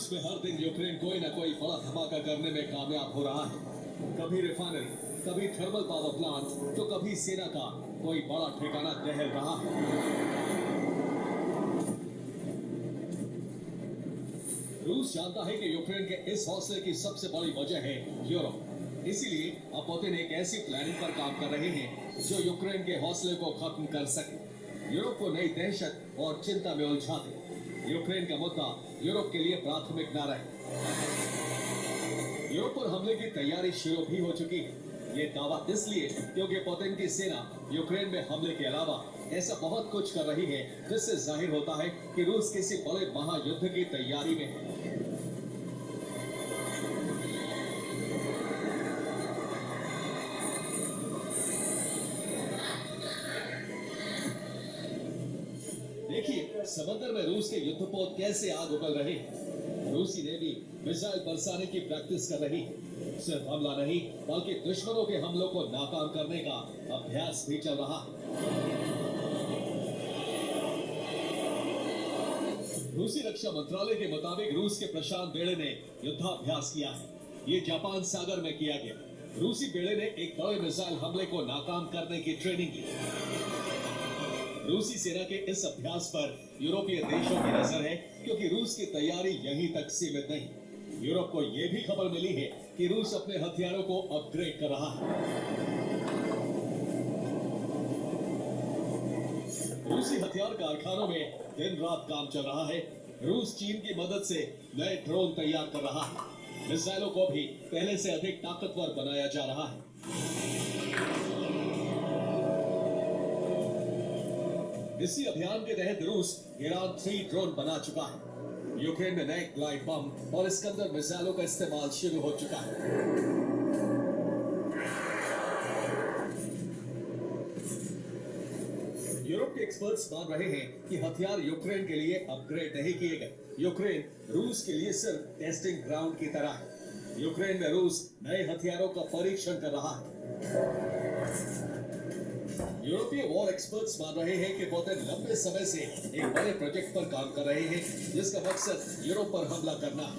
रूस में हर दिन यूक्रेन कोई न कोई बड़ा धमाका करने में कामयाब हो रहा है। कभी रिफाइनरी, कभी थर्मल पावर प्लांट, तो कभी सेना का कोई बड़ा ठिकाना दहल रहा है। रूस जानता है कि यूक्रेन के इस हौसले की सबसे बड़ी वजह है यूरोप। इसीलिए अब पुतिन एक ऐसी प्लानिंग पर काम कर रहे हैं जो यूक्रेन के हौसले को खत्म कर सके, यूरोप को नई दहशत और चिंता में उलझा दे। यूक्रेन का मुद्दा यूरोप के लिए प्राथमिक न रहे। यूरोप पर हमले की तैयारी शुरू भी हो चुकी है। ये दावा इसलिए क्योंकि पुतिन की सेना यूक्रेन में हमले के अलावा ऐसा बहुत कुछ कर रही है जिससे जाहिर होता है कि रूस किसी बड़े महायुद्ध की तैयारी में है। देखिए समंदर में रूस के युद्धपोत कैसे आग उगल रहे हैं। रूसी नेवी मिसाइल बरसाने की प्रैक्टिस कर रही है। सिर्फ हमला नहीं बल्कि दुश्मनों के हमलों को नाकाम करने का अभ्यास भी चल रहा है। रूसी रक्षा मंत्रालय के मुताबिक रूस के प्रशांत बेड़े ने युद्धाभ्यास किया है। ये जापान सागर में किया गया। रूसी बेड़े ने एक बड़े मिसाइल हमले को नाकाम करने की ट्रेनिंग की। रूसी सेना के इस अभ्यास पर यूरोपीय देशों की नजर है क्योंकि रूस की तैयारी यहीं तक सीमित नहीं। यूरोप को यह भी खबर मिली है कि रूस अपने हथियारों को अपग्रेड कर रहा है। रूसी हथियार कारखानों में दिन रात काम चल रहा है। रूस चीन की मदद से नए ड्रोन तैयार कर रहा है। मिसाइलों को भी पहले से अधिक ताकतवर बनाया जा रहा है। इसी अभियान के तहत रूस ईरान 3 ड्रोन बना चुका है। यूक्रेन में नए ग्लाइड बम और इस्कंदर मिसाइलों का इस्तेमाल शुरू हो चुका है। यूरोप के एक्सपर्ट्स मान रहे हैं कि हथियार यूक्रेन के लिए अपग्रेड नहीं किए गए। यूक्रेन रूस के लिए सिर्फ टेस्टिंग ग्राउंड की तरह है। यूक्रेन में रूस नए हथियारों का परीक्षण कर रहा है। यूरोपीय वॉर एक्सपर्ट्स मान रहे हैं कि पुतिन लंबे समय से एक बड़े प्रोजेक्ट पर काम कर रहे हैं जिसका मकसद यूरोप पर हमला करना है।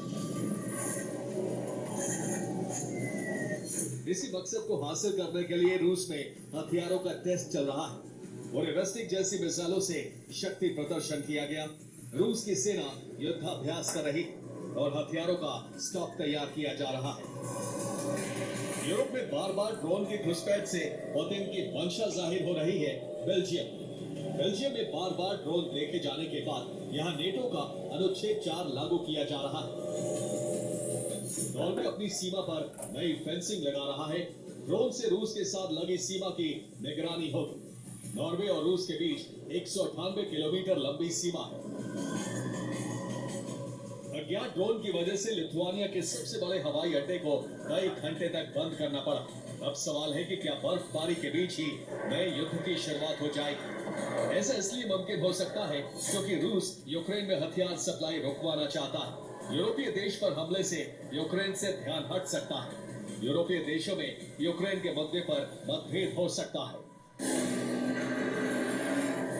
इसी मकसद को हासिल करने के लिए रूस में हथियारों का टेस्ट चल रहा है। बोरेवस्टिक जैसी मिसाइलों से शक्ति प्रदर्शन किया गया। रूस की सेना युद्धाभ्यास कर रही और हथियारों का स्टॉक तैयार किया जा रहा है। यूरोप में बार बार ड्रोन की घुसपैठ से पुतिन की मंशा जाहिर हो रही है। बेल्जियम में बार बार ड्रोन देखे जाने के बाद यहाँ नेटो का अनुच्छेद 4 लागू किया जा रहा है। नॉर्वे अपनी सीमा पर नई फेंसिंग लगा रहा है। ड्रोन से रूस के साथ लगी सीमा की निगरानी होगी। नॉर्वे और रूस के बीच 198 किलोमीटर लंबी सीमा है। अज्ञात ड्रोन की वजह से लिथुआनिया के सबसे बड़े हवाई अड्डे को कई घंटे तक बंद करना पड़ा। अब सवाल है कि क्या बर्फबारी के बीच ही नए युद्ध की शुरुआत हो जाएगी। ऐसा इसलिए मुमकिन हो सकता है क्योंकि रूस यूक्रेन में हथियार सप्लाई रोकवाना चाहता है। यूरोपीय देश पर हमले से यूक्रेन से ध्यान हट सकता है। यूरोपीय देशों में यूक्रेन के मुद्दे पर मतभेद हो सकता है।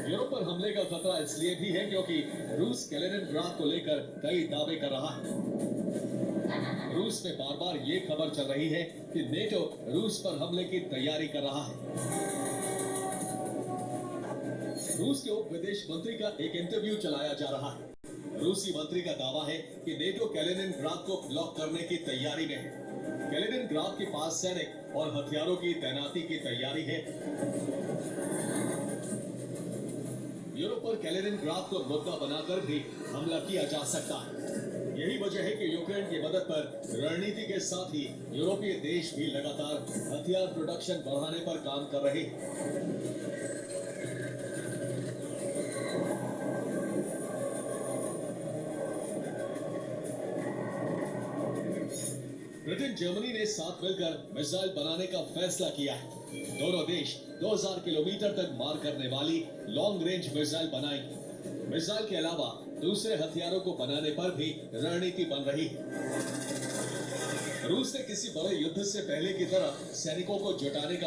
यूरोप पर हमले का खतरा इसलिए भी है क्योंकि रूस कैलिनिनग्राड को लेकर कई दावे कर रहा है। रूस में बार बार ये खबर चल रही है कि नेटो रूस पर हमले की तैयारी कर रहा है। रूस के उप विदेश मंत्री का एक इंटरव्यू चलाया जा रहा है। रूसी मंत्री का दावा है कि नेटो कैलिनिनग्राड को ब्लॉक करने की तैयारी में है। कैलिनिनग्राड के पास सैनिक और हथियारों की तैनाती की तैयारी है। यूरोप पर कैलिनिनग्राड को मुद्दा बनाकर भी हमला किया जा सकता है। यही वजह है कि यूक्रेन की मदद पर रणनीति के साथ ही यूरोपीय देश भी लगातार हथियार प्रोडक्शन बढ़ाने पर काम कर रहे हैं। ब्रिटेन जर्मनी ने साथ मिलकर मिसाइल बनाने का फैसला किया है। दोनों देश 2000 किलोमीटर तक मार करने वाली लॉन्ग रेंज मिसाइल बनाएंगे। मिसाइल के अलावा दूसरे हथियारों को बनाने पर भी रणनीति बन रही है। रूस ने किसी बड़े युद्ध से पहले की तरह सैनिकों को जुटाने का